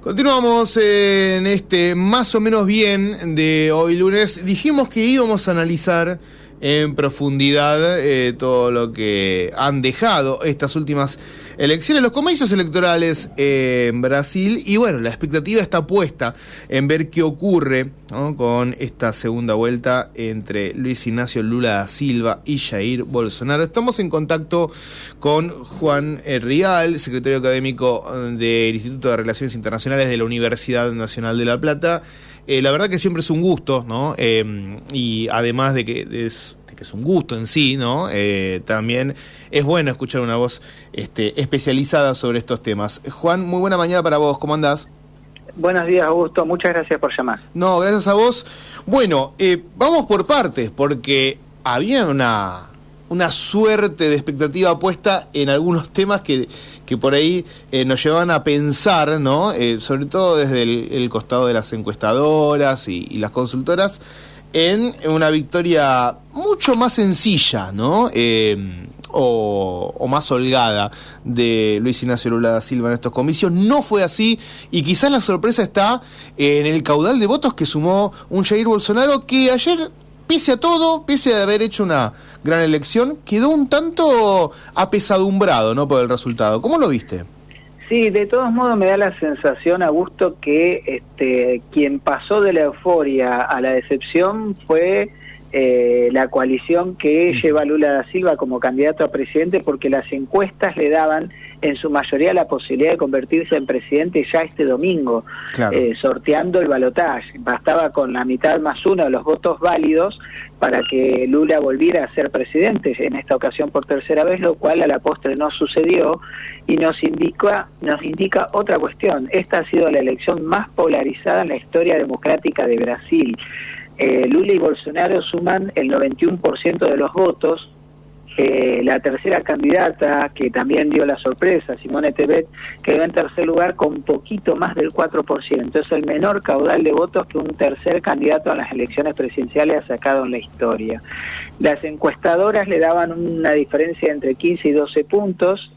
Continuamos en este más o menos bien de hoy lunes. Dijimos que íbamos a analizar en profundidad todo lo que han dejado estas últimas elecciones, los comicios electorales en Brasil, y bueno, la expectativa está puesta en ver qué ocurre, ¿no?, con esta segunda vuelta entre Luis Ignacio Lula da Silva y Jair Bolsonaro. Estamos en contacto con Juan Rial, secretario académico del Instituto de Relaciones Internacionales de la Universidad Nacional de La Plata. La verdad que siempre es un gusto, ¿no? Y además de que es un gusto en sí, ¿no? También es bueno escuchar una voz especializada sobre estos temas. Juan, muy buena mañana para vos, ¿cómo andás? Buenos días, Augusto, muchas gracias por llamar. No, gracias a vos. Bueno, vamos por partes, porque había una suerte de expectativa puesta en algunos temas que por ahí nos llevan a pensar, ¿no? Sobre todo desde el costado de las encuestadoras y las consultoras, en una victoria mucho más sencilla, ¿no? O más holgada de Luis Ignacio Lula da Silva en estos comicios. No fue así, y quizás la sorpresa está en el caudal de votos que sumó un Jair Bolsonaro, que ayer, pese a todo, pese a haber hecho una gran elección, quedó un tanto apesadumbrado, ¿no?, por el resultado. ¿Cómo lo viste? Sí, de todos modos me da la sensación, Augusto, que quien pasó de la euforia a la decepción fue la coalición que lleva a Lula da Silva como candidato a presidente, porque las encuestas le daban en su mayoría la posibilidad de convertirse en presidente ya este domingo, claro, sorteando el balotaje. Bastaba con la mitad más uno de los votos válidos para que Lula volviera a ser presidente, en esta ocasión por tercera vez, lo cual a la postre no sucedió, y nos indica otra cuestión. Esta ha sido la elección más polarizada en la historia democrática de Brasil. Lula y Bolsonaro suman el 91% de los votos. La tercera candidata, que también dio la sorpresa, Simone Tebet, quedó en tercer lugar con poquito más del 4%. Es el menor caudal de votos que un tercer candidato a las elecciones presidenciales ha sacado en la historia. Las encuestadoras le daban una diferencia entre 15 y 12 puntos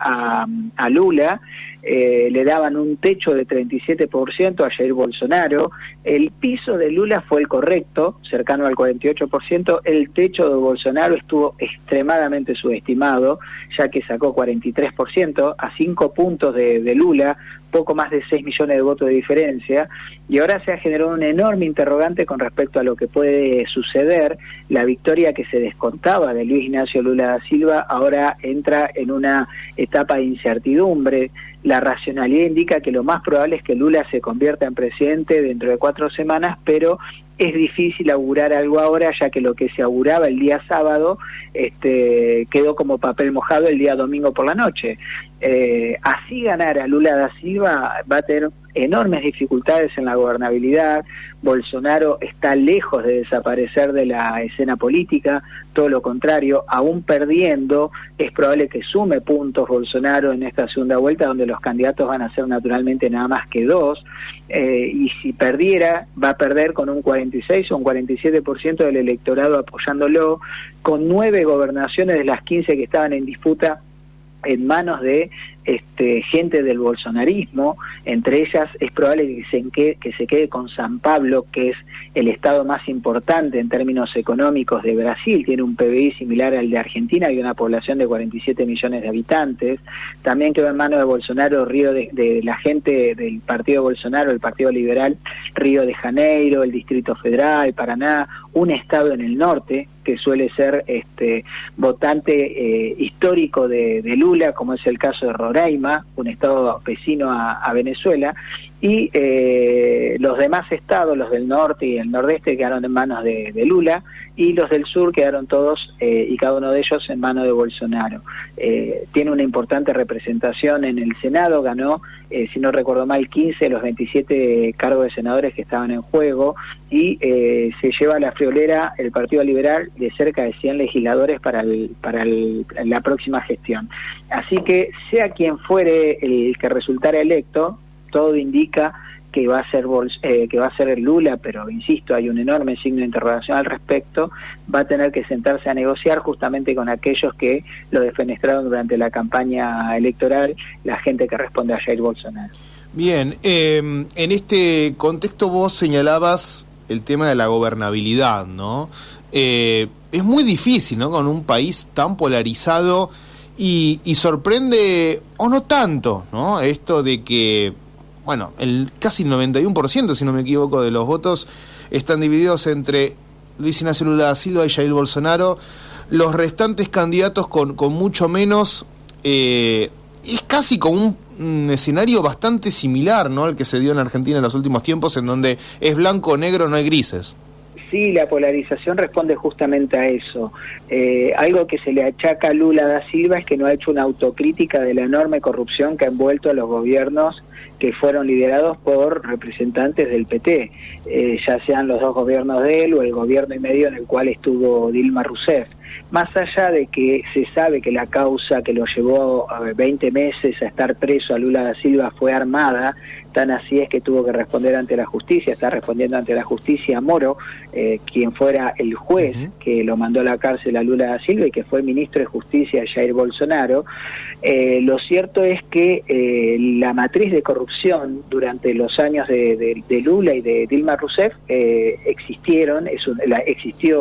a Lula. Le daban un techo de 37% a Jair Bolsonaro. El piso de Lula fue el correcto, cercano al 48%. El techo de Bolsonaro estuvo extremadamente subestimado, ya que sacó 43%, a 5 puntos de Lula, poco más de 6 millones de votos de diferencia, y ahora se ha generado un enorme interrogante con respecto a lo que puede suceder. La victoria que se descontaba de Luis Ignacio Lula da Silva ahora entra en una etapa de incertidumbre. La racionalidad indica que lo más probable es que Lula se convierta en presidente dentro de 4 semanas, pero es difícil augurar algo ahora, ya que lo que se auguraba el día sábado quedó como papel mojado el día domingo por la noche. Así ganar a Lula da Silva va a tener enormes dificultades en la gobernabilidad. Bolsonaro está lejos de desaparecer de la escena política, todo lo contrario, aún perdiendo, es probable que sume puntos Bolsonaro en esta segunda vuelta, donde los candidatos van a ser naturalmente nada más que 2, y si perdiera, va a perder con un 46 o un 47% del electorado apoyándolo, con 9 gobernaciones de las 15 que estaban en disputa en manos de gente del bolsonarismo. Entre ellas es probable que se quede con San Pablo, que es el estado más importante en términos económicos de Brasil. Tiene un PBI similar al de Argentina y una población de 47 millones de habitantes. También quedó en manos de Bolsonaro de la gente del partido Bolsonaro, el Partido Liberal, Río de Janeiro, el Distrito Federal, Paraná, un estado en el norte que suele ser votante histórico de Lula, como es el caso de Roraima, un estado vecino a Venezuela, y los demás estados, los del norte y el nordeste, quedaron en manos de Lula, y los del sur quedaron todos y cada uno de ellos en manos de Bolsonaro. Tiene una importante representación en el Senado, ganó, si no recuerdo mal, 15 de los 27 cargos de senadores que estaban en juego, y se lleva a la friolera el Partido Liberal de cerca de 100 legisladores para la próxima gestión. Así que, sea quien fuere el que resultara electo, todo indica que va a ser Lula, pero insisto, hay un enorme signo de interrogación al respecto, va a tener que sentarse a negociar justamente con aquellos que lo defenestraron durante la campaña electoral, la gente que responde a Jair Bolsonaro. Bien, en este contexto vos señalabas el tema de la gobernabilidad, ¿no? Es muy difícil, ¿no? Con un país tan polarizado y sorprende, o no tanto, ¿no? Esto de que, bueno, casi el 91%, si no me equivoco, de los votos están divididos entre Luis Ignacio Lula da Silva y Jair Bolsonaro. Los restantes candidatos con mucho menos, es casi como un escenario bastante similar, ¿no?, al que se dio en Argentina en los últimos tiempos, en donde es blanco o negro, no hay grises. Sí, la polarización responde justamente a eso. Algo que se le achaca a Lula da Silva es que no ha hecho una autocrítica de la enorme corrupción que ha envuelto a los gobiernos que fueron liderados por representantes del PT, ya sean los dos gobiernos de él o el gobierno y medio en el cual estuvo Dilma Rousseff. Más allá de que se sabe que la causa que lo llevó 20 meses a estar preso a Lula da Silva fue armada, tan así es que tuvo que responder ante la justicia, está respondiendo ante la justicia Moro, quien fuera el juez que lo mandó a la cárcel a Lula da Silva y que fue ministro de Justicia Jair Bolsonaro. Lo cierto es que la matriz de corrupción durante los años de Lula y de Dilma Rousseff existió,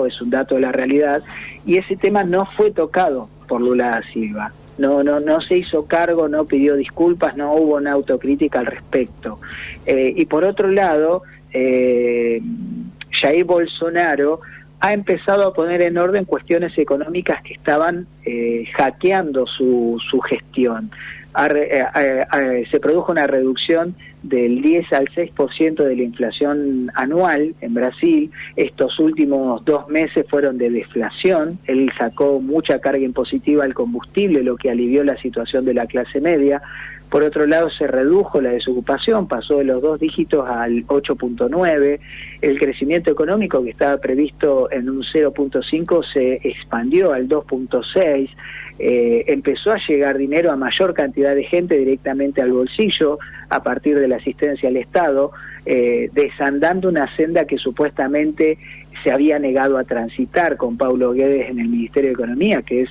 es un dato de la realidad, y ese tema no fue tocado por Lula da Silva. No se hizo cargo, no pidió disculpas, no hubo una autocrítica al respecto. Y por otro lado, Jair Bolsonaro ha empezado a poner en orden cuestiones económicas que estaban hackeando su gestión. Se produjo una reducción del 10 al 6% de la inflación anual en Brasil. Estos últimos 2 meses fueron de deflación. Él sacó mucha carga impositiva al combustible, lo que alivió la situación de la clase media. Por otro lado, se redujo la desocupación, pasó de los 2 dígitos al 8.9. El crecimiento económico, que estaba previsto en un 0.5, se expandió al 2.6. Empezó a llegar dinero a mayor cantidad de gente directamente al bolsillo a partir de la asistencia al Estado, desandando una senda que supuestamente se había negado a transitar con Paulo Guedes en el Ministerio de Economía, que es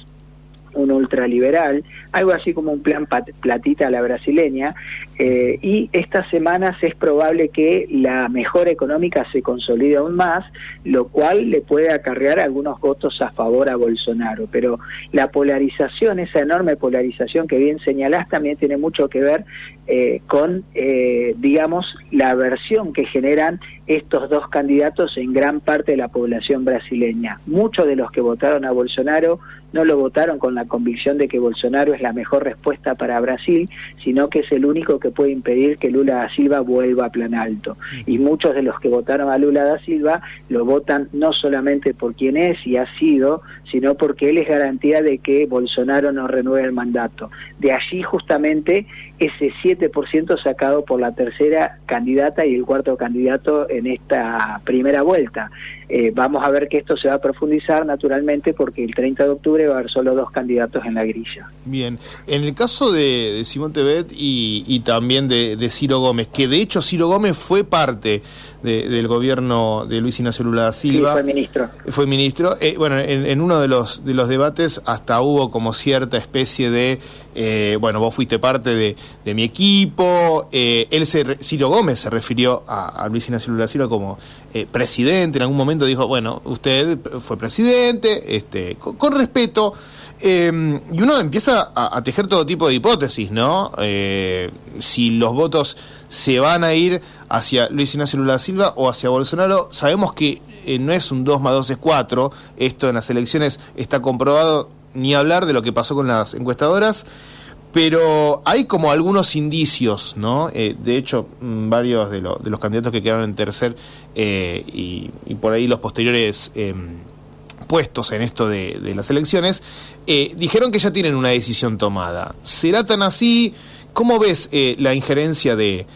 un ultraliberal, algo así como un plan platita a la brasileña, y estas semanas es probable que la mejora económica se consolide aún más, lo cual le puede acarrear algunos votos a favor a Bolsonaro. Pero la polarización, esa enorme polarización que bien señalás, también tiene mucho que ver con, digamos, la aversión que generan estos dos candidatos en gran parte de la población brasileña. Muchos de los que votaron a Bolsonaro no lo votaron con la convicción de que Bolsonaro es la mejor respuesta para Brasil, sino que es el único que puede impedir que Lula da Silva vuelva a plan alto. Y muchos de los que votaron a Lula da Silva lo votan no solamente por quien es y ha sido, sino porque él es garantía de que Bolsonaro no renueve el mandato. De allí justamente ese 7% sacado por la tercera candidata y el cuarto candidato en esta primera vuelta. Vamos a ver que esto se va a profundizar naturalmente, porque el 30 de octubre va a haber solo 2 candidatos en la grilla. Bien, en el caso de Simón Tebet y también de Ciro Gómez, que de hecho Ciro Gómez fue parte del gobierno de Luis Ignacio Lula da Silva. Sí, fue ministro. Fue ministro. Bueno, en uno de los debates hasta hubo como cierta especie de, bueno, vos fuiste parte de mi equipo. Ciro Gómez se refirió a Luis Ignacio Lula da Silva como presidente. En algún momento dijo, bueno, usted fue presidente, con respeto. Y uno empieza a tejer todo tipo de hipótesis, ¿no? Si los votos se van a ir hacia Luis Ignacio Lula da Silva o hacia Bolsonaro. Sabemos que no es un 2 más 2 es 4, esto en las elecciones está comprobado, ni hablar de lo que pasó con las encuestadoras, pero hay como algunos indicios, ¿no? De hecho, varios de los candidatos que quedaron en tercer y por ahí los posteriores puestos en esto de las elecciones, dijeron que ya tienen una decisión tomada. ¿Será tan así? ¿Cómo ves la injerencia de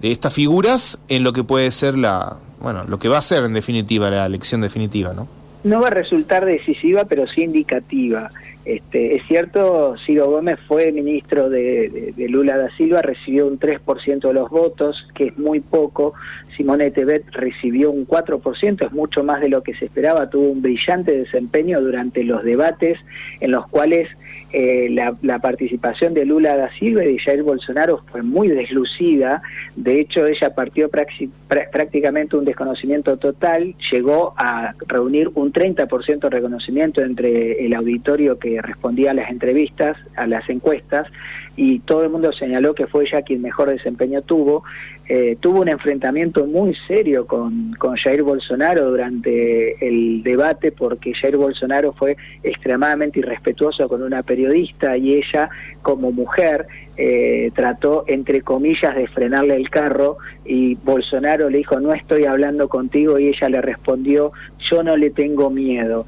estas figuras en lo que puede ser lo que va a ser en definitiva la elección definitiva, ¿no? No va a resultar decisiva, pero sí indicativa. Es cierto, Ciro Gómez fue ministro de Lula da Silva, recibió un 3% de los votos, que es muy poco. Simone Tebet recibió un 4%, es mucho más de lo que se esperaba. Tuvo un brillante desempeño durante los debates en los cuales la participación de Lula da Silva y de Jair Bolsonaro fue muy deslucida. De hecho, ella partió prácticamente un desconocimiento total, llegó a reunir un 30% de reconocimiento entre el auditorio que respondía a las entrevistas, a las encuestas, y todo el mundo señaló que fue ella quien mejor desempeño tuvo. Tuvo un enfrentamiento muy serio con Jair Bolsonaro durante el debate, porque Jair Bolsonaro fue extremadamente irrespetuoso con una periodista y ella, como mujer, trató, entre comillas, de frenarle el carro, y Bolsonaro le dijo: no estoy hablando contigo, y ella le respondió: yo no le tengo miedo.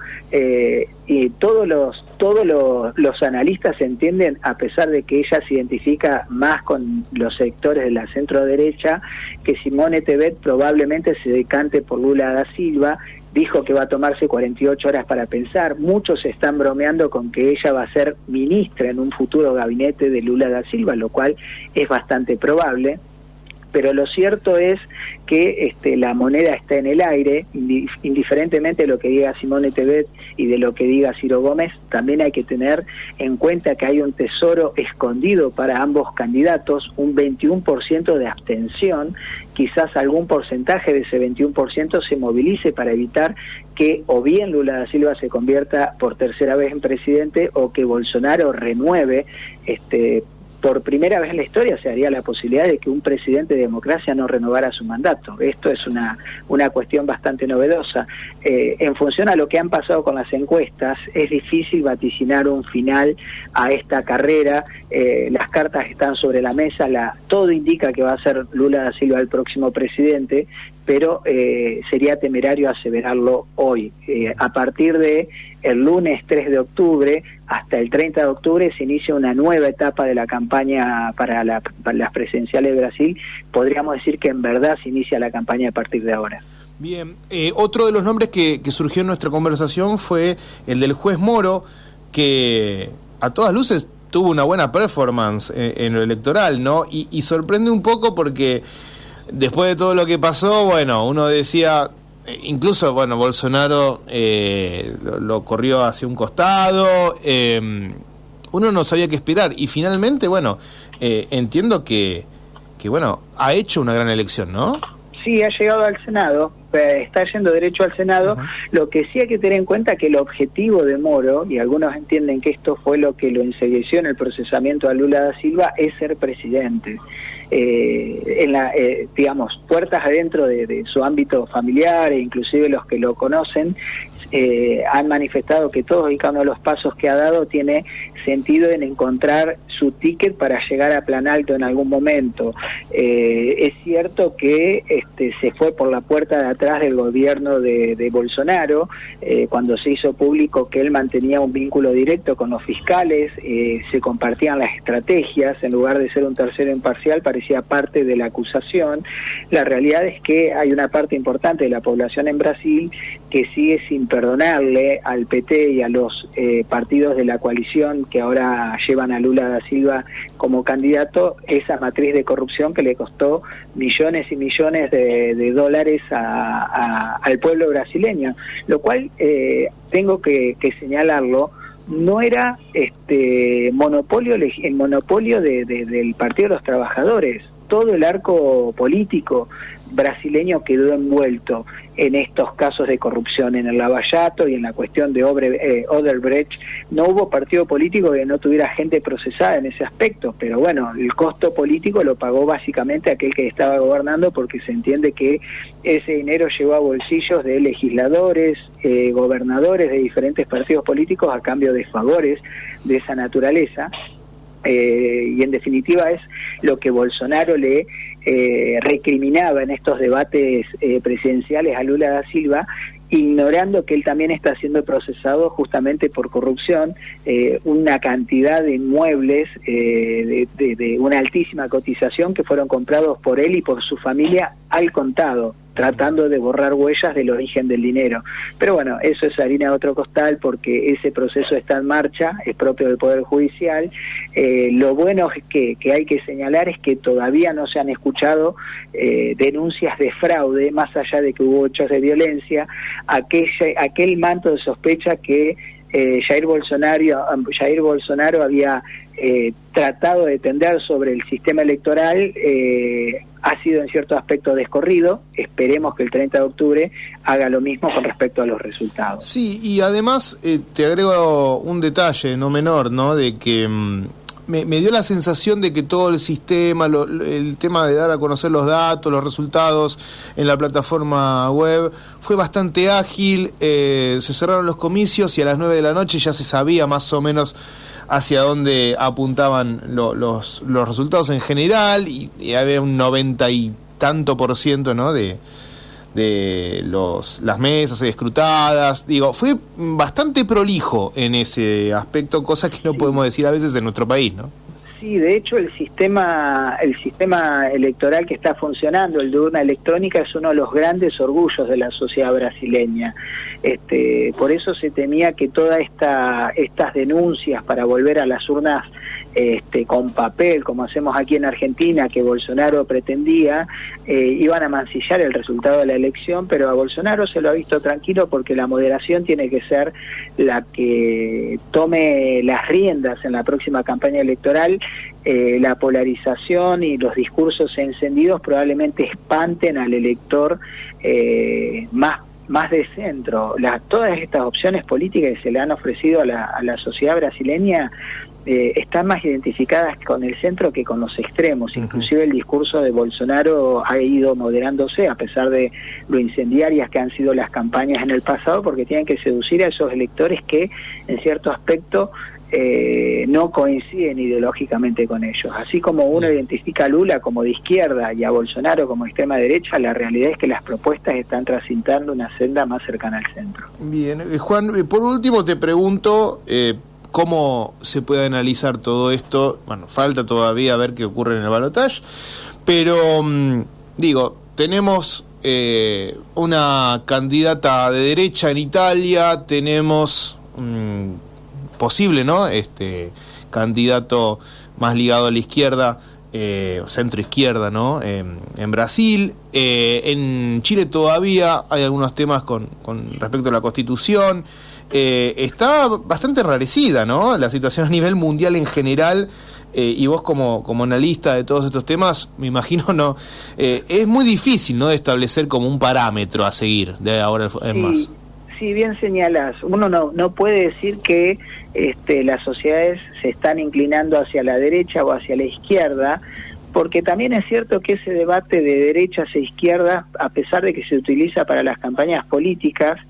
Y todos los analistas entienden, a pesar de que ella se identifica más con los sectores de la centro derecha, que Simone Tebet probablemente se decante por Lula da Silva. Dijo que va a tomarse 48 horas para pensar. Muchos están bromeando con que ella va a ser ministra en un futuro gabinete de Lula da Silva, lo cual es bastante probable. Pero lo cierto es que la moneda está en el aire, indiferentemente de lo que diga Simone Tebet y de lo que diga Ciro Gómez. También hay que tener en cuenta que hay un tesoro escondido para ambos candidatos, un 21% de abstención. Quizás algún porcentaje de ese 21% se movilice para evitar que o bien Lula da Silva se convierta por tercera vez en presidente, o que Bolsonaro renueve. Por primera vez en la historia se haría la posibilidad de que un presidente de democracia no renovara su mandato. Esto es una cuestión bastante novedosa. En función a lo que han pasado con las encuestas, es difícil vaticinar un final a esta carrera. Las cartas están sobre la mesa, todo indica que va a ser Lula da Silva el próximo presidente, pero sería temerario aseverarlo hoy. A partir de el lunes 3 de octubre hasta el 30 de octubre se inicia una nueva etapa de la campaña para las presidenciales de Brasil. Podríamos decir que en verdad se inicia la campaña a partir de ahora. Bien, otro de los nombres que surgió en nuestra conversación fue el del juez Moro, que a todas luces tuvo una buena performance en lo electoral, ¿no? Y sorprende un poco porque después de todo lo que pasó, bueno, uno decía, incluso, bueno, Bolsonaro lo corrió hacia un costado, uno no sabía qué esperar, y finalmente, bueno, entiendo que bueno, ha hecho una gran elección, ¿no? Sí, ha llegado al Senado, está yendo derecho al Senado. Uh-huh. Lo que sí hay que tener en cuenta que el objetivo de Moro, y algunos entienden que esto fue lo que lo ensegueció en el procesamiento a Lula da Silva, es ser presidente. Digamos, puertas adentro de su ámbito familiar, e inclusive los que lo conocen, han manifestado que todos y cada uno de los pasos que ha dado tiene sentido en encontrar su ticket para llegar a Plan Alto en algún momento. Es cierto que se fue por la puerta de atrás del gobierno de Bolsonaro, cuando se hizo público que él mantenía un vínculo directo con los fiscales, se compartían las estrategias, en lugar de ser un tercero imparcial, parecía parte de la acusación. La realidad es que hay una parte importante de la población en Brasil que sigue sin perdonarle al PT y a los partidos de la coalición que ahora llevan a Lula da Silva como candidato esa matriz de corrupción que le costó millones y millones de dólares al pueblo brasileño, lo cual tengo que señalarlo. No era el monopolio del Partido de los Trabajadores. Todo el arco político brasileño quedó envuelto en estos casos de corrupción, en el Lava Jato y en la cuestión de Odebrecht. No hubo partido político que no tuviera gente procesada en ese aspecto, pero bueno, el costo político lo pagó básicamente aquel que estaba gobernando, porque se entiende que ese dinero llegó a bolsillos de legisladores, gobernadores de diferentes partidos políticos a cambio de favores de esa naturaleza. Y en definitiva es lo que Bolsonaro le recriminaba en estos debates presidenciales a Lula da Silva, ignorando que él también está siendo procesado justamente por corrupción, una cantidad de inmuebles de una altísima cotización que fueron comprados por él y por su familia al contado. tratando de borrar huellas del origen del dinero. Pero bueno, eso es harina de otro costal porque ese proceso está en marcha, es propio del Poder Judicial. Lo bueno es que hay que señalar es que todavía no se han escuchado denuncias de fraude, más allá de que hubo hechos de violencia, aquel manto de sospecha que Jair Bolsonaro había tratado de tender sobre el sistema electoral ha sido en cierto aspecto descorrido. Esperemos que el 30 de octubre haga lo mismo con respecto a los resultados. Sí, y además te agrego un detalle no menor, ¿no? De que me dio la sensación de que todo el sistema, el tema de dar a conocer los datos, los resultados en la plataforma web, fue bastante ágil. Se cerraron los comicios y a las 9 de la noche ya se sabía más o menos hacia dónde apuntaban los resultados en general, y había un 90 y tanto %, ¿no? de las mesas escrutadas. Digo, fue bastante prolijo en ese aspecto, cosa que no podemos decir a veces en nuestro país, ¿no? Sí, de hecho el sistema electoral que está funcionando, el de urna electrónica, es uno de los grandes orgullos de la sociedad brasileña. Por eso se temía que todas estas denuncias para volver a las urnas con papel, como hacemos aquí en Argentina, que Bolsonaro pretendía, iban a mancillar el resultado de la elección, pero a Bolsonaro se lo ha visto tranquilo porque la moderación tiene que ser la que tome las riendas en la próxima campaña electoral. La polarización y los discursos encendidos probablemente espanten al elector más de centro. Todas estas opciones políticas que se le han ofrecido a la sociedad brasileña están más identificadas con el centro que con los extremos. Inclusive el discurso de Bolsonaro ha ido moderándose a pesar de lo incendiarias que han sido las campañas en el pasado, porque tienen que seducir a esos electores que en cierto aspecto no coinciden ideológicamente con ellos. Así como uno identifica a Lula como de izquierda y a Bolsonaro como extrema derecha, la realidad es que las propuestas están transitando una senda más cercana al centro. Bien, Juan, por último te pregunto cómo se puede analizar todo esto. Bueno, falta todavía ver qué ocurre en el balotaje, pero digo, tenemos una candidata de derecha en Italia, tenemos posible, ¿no? Candidato más ligado a la izquierda, o centro izquierda, ¿no? En Brasil. En Chile todavía hay algunos temas con respecto a la Constitución. Está bastante enrarecida, ¿no? La situación a nivel mundial en general, y vos como analista de todos estos temas, me imagino, no es muy difícil, ¿no?, de establecer como un parámetro a seguir de ahora en más. Sí, bien señalas. Uno no puede decir que las sociedades se están inclinando hacia la derecha o hacia la izquierda, porque también es cierto que ese debate de derechas e izquierdas, a pesar de que se utiliza para las campañas políticas,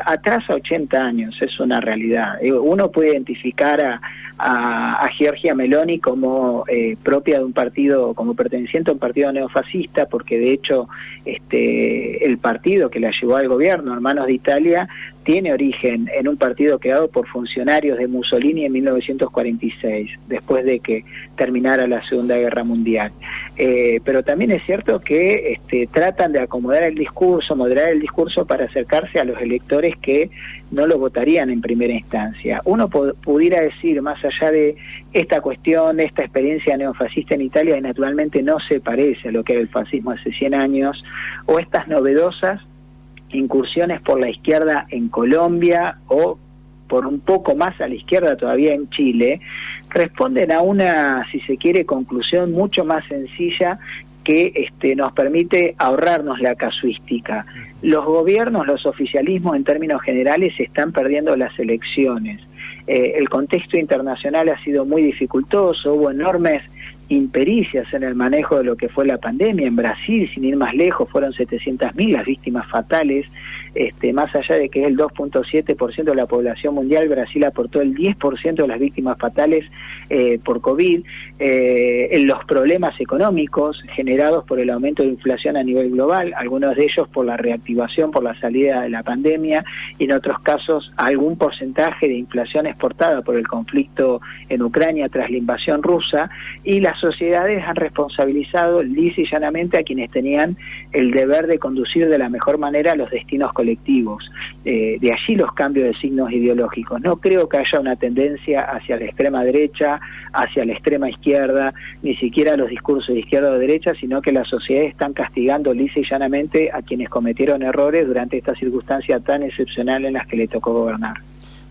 atrasa 80 años, es una realidad. Uno puede identificar a Giorgia Meloni como propia de un partido, como perteneciente a un partido neofascista, porque de hecho el partido que la llevó al gobierno, Hermanos de Italia, tiene origen en un partido creado por funcionarios de Mussolini en 1946, después de que terminara la Segunda Guerra Mundial. Pero también es cierto que tratan de acomodar el discurso, moderar el discurso para acercarse a los electores que no lo votarían en primera instancia. Uno pudiera decir, más allá de esta cuestión, esta experiencia neofascista en Italia, que naturalmente no se parece a lo que era el fascismo hace 100 años, o estas novedosas incursiones por la izquierda en Colombia o por un poco más a la izquierda todavía en Chile, responden a una, si se quiere, conclusión mucho más sencilla que nos permite ahorrarnos la casuística. Los gobiernos, los oficialismos en términos generales están perdiendo las elecciones. El contexto internacional ha sido muy dificultoso, hubo enormes impericias en el manejo de lo que fue la pandemia. En Brasil, sin ir más lejos, fueron 700.000 las víctimas fatales. Más allá de que es el 2.7% de la población mundial, Brasil aportó el 10% de las víctimas fatales por COVID. En los problemas económicos generados por el aumento de inflación a nivel global, algunos de ellos por la reactivación, por la salida de la pandemia, y en otros casos algún porcentaje de inflación exportada por el conflicto en Ucrania tras la invasión rusa, y la sociedades han responsabilizado lisa y llanamente a quienes tenían el deber de conducir de la mejor manera los destinos colectivos. De allí los cambios de signos ideológicos. No creo que haya una tendencia hacia la extrema derecha, hacia la extrema izquierda, ni siquiera los discursos de izquierda o derecha, sino que las sociedades están castigando lisa y llanamente a quienes cometieron errores durante esta circunstancia tan excepcional en las que le tocó gobernar.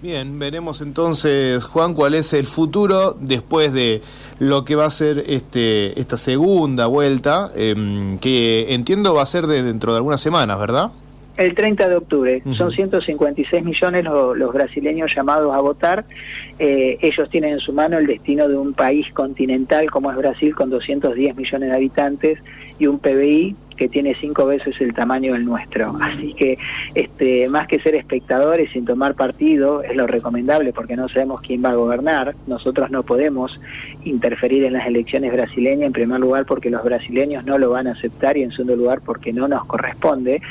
Bien, veremos entonces, Juan, cuál es el futuro después de lo que va a ser esta segunda vuelta, que entiendo va a ser dentro de algunas semanas, ¿verdad? El 30 de octubre. Son 156 millones los brasileños llamados a votar. Ellos tienen en su mano el destino de un país continental como es Brasil, con 210 millones de habitantes y un PBI que tiene 5 veces el tamaño del nuestro. Así que más que ser espectadores sin tomar partido, es lo recomendable porque no sabemos quién va a gobernar. Nosotros no podemos interferir en las elecciones brasileñas, en primer lugar porque los brasileños no lo van a aceptar y en segundo lugar porque no nos corresponde.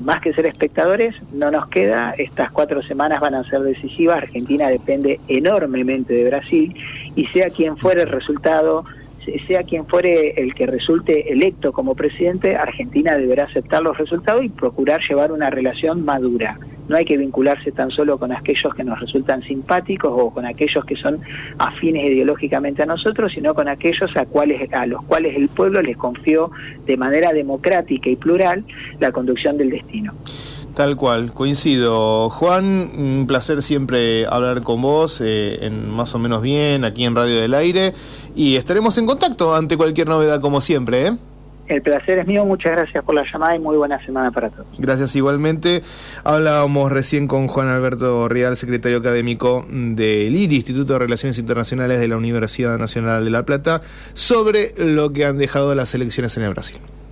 Más que ser espectadores, no nos queda. Estas 4 semanas van a ser decisivas. Argentina depende enormemente de Brasil y sea quien fuere el resultado, sea quien fuere el que resulte electo como presidente, Argentina deberá aceptar los resultados y procurar llevar una relación madura. No hay que vincularse tan solo con aquellos que nos resultan simpáticos o con aquellos que son afines ideológicamente a nosotros, sino con aquellos a los cuales el pueblo les confió de manera democrática y plural la conducción del destino. Tal cual, coincido. Juan, un placer siempre hablar con vos, en Más o Menos Bien, aquí en Radio del Aire, y estaremos en contacto ante cualquier novedad como siempre, ¿eh? El placer es mío, muchas gracias por la llamada y muy buena semana para todos. Gracias igualmente. Hablábamos recién con Juan Alberto Rial, secretario académico del IRI, Instituto de Relaciones Internacionales de la Universidad Nacional de La Plata, sobre lo que han dejado las elecciones en el Brasil.